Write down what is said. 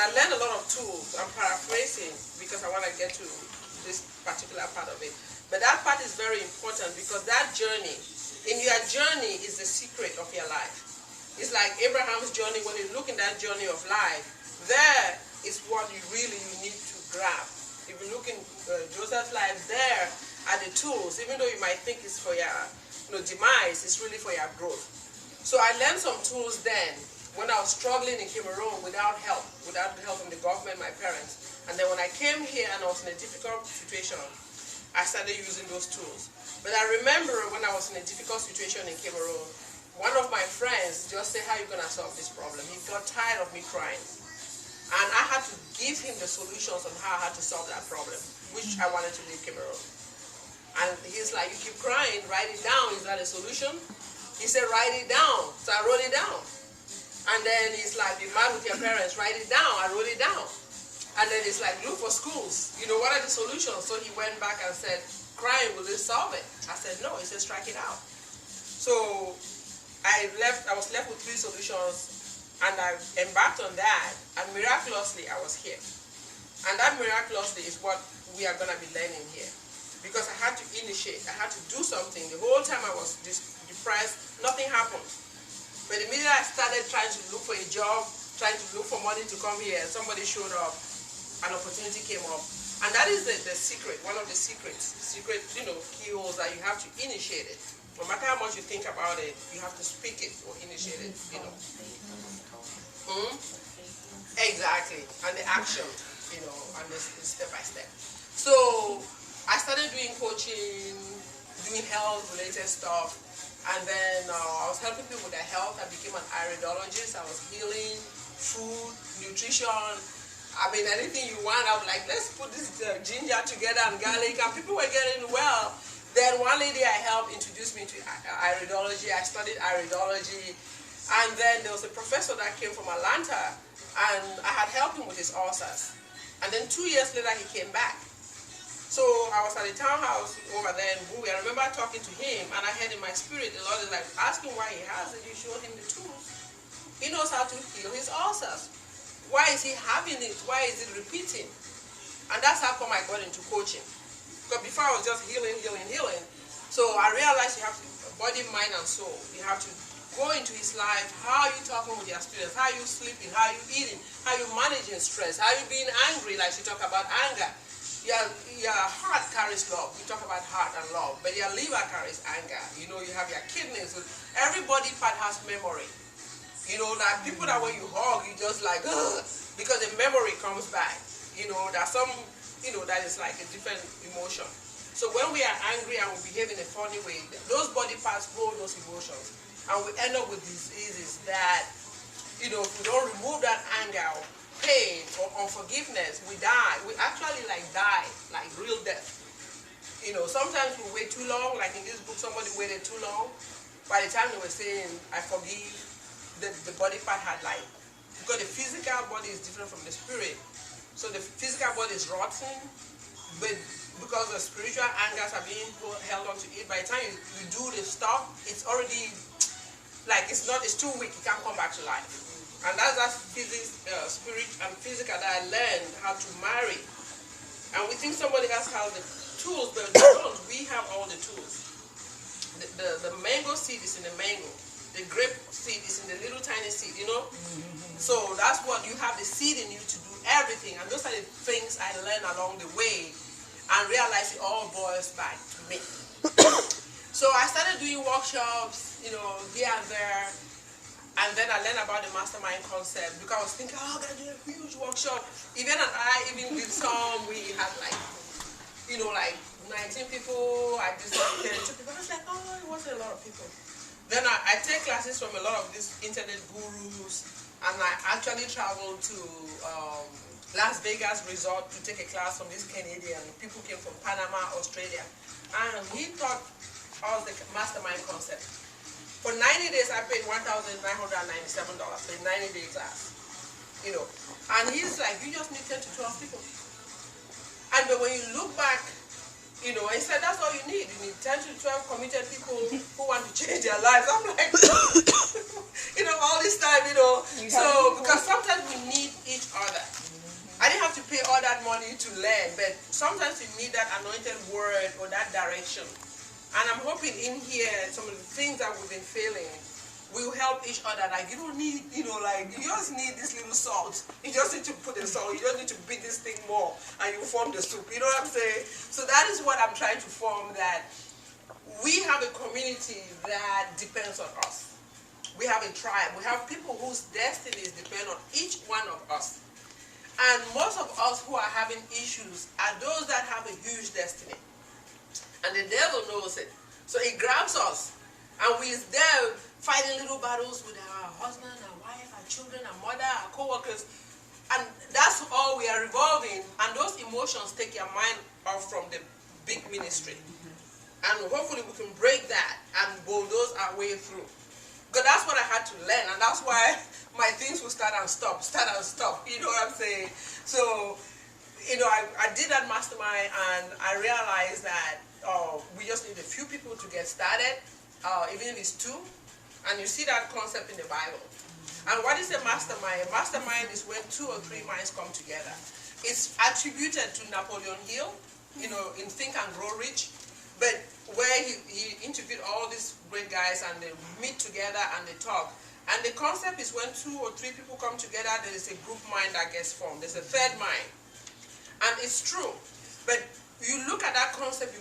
I learned a lot of tools. I'm paraphrasing because I want to get to this particular part of it. But that part is very important because that journey, in your journey is the secret of your life. It's like Abraham's journey. When you look in that journey of life, there is what you need to grab. If you look in Joseph's life, there are the tools. Even though you might think it's for your demise, it's really for your growth. So I learned some tools then when I was struggling in Cameroon without help from the government, my parents. And then when I came here and I was in a difficult situation, I started using those tools. But I remember when I was in a difficult situation in Cameroon, one of my friends just said, how are you going to solve this problem? He got tired of me crying. And I had to give him the solutions on how I had to solve that problem, which I wanted to leave Cameroon. And he's like, you keep crying, write it down. Is that a solution? He said, write it down. So I wrote it down. And then he's like, be mad with your parents, write it down. I wrote it down. And then it's like, look for schools. What are the solutions? So he went back and said, crying, will it solve it? I said, no. He said, strike it out. So I was left with 3 solutions. And I embarked on that, and miraculously, I was here. And that miraculously is what we are going to be learning here. Because I had to initiate, I had to do something. The whole time I was depressed, nothing happened. But immediately I started trying to look for a job, trying to look for money to come here, somebody showed up, an opportunity came up. And that is the secret, one of the secrets, keyholes that you have to initiate it. No matter how much you think about it, you have to speak it or initiate it, Exactly, and the action, and the step by step. So I started doing coaching, doing health-related stuff, and then I was helping people with their health. I became an iridologist. I was healing, food, nutrition. I mean, anything you want. I was like, let's put this ginger together and garlic, and people were getting well. Then one lady I helped introduced me to iridology. I studied iridology. And then there was a professor that came from Atlanta, and I had helped him with his ulcers. And then 2 years later, he came back. So I was at the townhouse over there in Bowie. I remember talking to him, and I heard in my spirit, the Lord is like, ask him why he has it. You showed him the tools. He knows how to heal his ulcers. Why is he having it? Why is it repeating? And that's how come I got into coaching. Because before I was just healing. So I realized you have to, body, mind, and soul. You have to go into his life. How are you talking with your students? How are you sleeping? How are you eating? How are you managing stress? How are you being angry? Like she talk about anger. Your heart carries love. We talk about heart and love. But your liver carries anger. You have your kidneys. Every body part has memory. Like people that when you hug, you just like, ugh, because the memory comes back. There's some, that is like a different emotion. So when we are angry and we behave in a funny way, those body parts hold those emotions. And we end up with diseases that, if we don't remove that anger or pain or unforgiveness, we die. We actually die, like real death. Sometimes we wait too long, like in this book, somebody waited too long. By the time they were saying, I forgive, the body part had because the physical body is different from the spirit. So the physical body is rotten, but because the spiritual angers are being held onto it, by the time you do the stuff, it's already it's too weak, it can't come back to life. And that's physics, spirit and physical that I learned how to marry. And we think somebody else has the tools, but we don't. We have all the tools. The mango seed is in the mango. The grape seed is in the little tiny seed, So that's what you have, the seed in you to do everything. And those are the things I learned along the way and realized it all boils back to me. So I started doing workshops, here and there. And then I learned about the mastermind concept because I was thinking, I'm going to do a huge workshop. Even and I did some, we had 19 people, I did 32 people. I was like, it wasn't a lot of people. Then I take classes from a lot of these internet gurus, and I actually traveled to Las Vegas resort to take a class from this Canadian. People came from Panama, Australia. And he taught us the mastermind concept. For 90 days, I paid $1,997 for a 90-day class. And he's like, you just need 10 to 12 people. And but when you look back You know, he said that's all you need. You need 10 to 12 committed people who want to change their lives. I'm like, you know, all this time, you know. So, because sometimes we need each other. I didn't have to pay all that money to learn, but sometimes you need that anointed word or that direction. And I'm hoping in here, some of the things that we've been failing, we'll help each other. Like, you don't need, you know, like, you just need this little salt. You just need to put the salt. You don't need to beat this thing more, and you form the soup. You know what I'm saying? So that is what I'm trying to form, that we have a community that depends on us. We have a tribe. We have people whose destinies depend on each one of us. And most of us who are having issues are those that have a huge destiny. And the devil knows it. So he grabs us. And we're there fighting little battles with our husband, our wife, our children, our mother, our co-workers. And that's all we are revolving. And those emotions take your mind off from the big ministry. And hopefully we can break that and bulldoze our way through. Because that's what I had to learn. And that's why my things will start and stop. You know what I'm saying? So, you know, I did that mastermind, and I realized that we just need a few people to get started. Even if it's two, and you see that concept in the Bible. And what is a mastermind? A mastermind is when 2 or 3 minds come together. It's attributed to Napoleon Hill, you know, in Think and Grow Rich, but where he interviewed all these great guys, and they meet together and they talk. And the concept is when 2 or 3 people come together, there is a group mind that gets formed. There's a third mind. And it's true. But you look at that concept, you go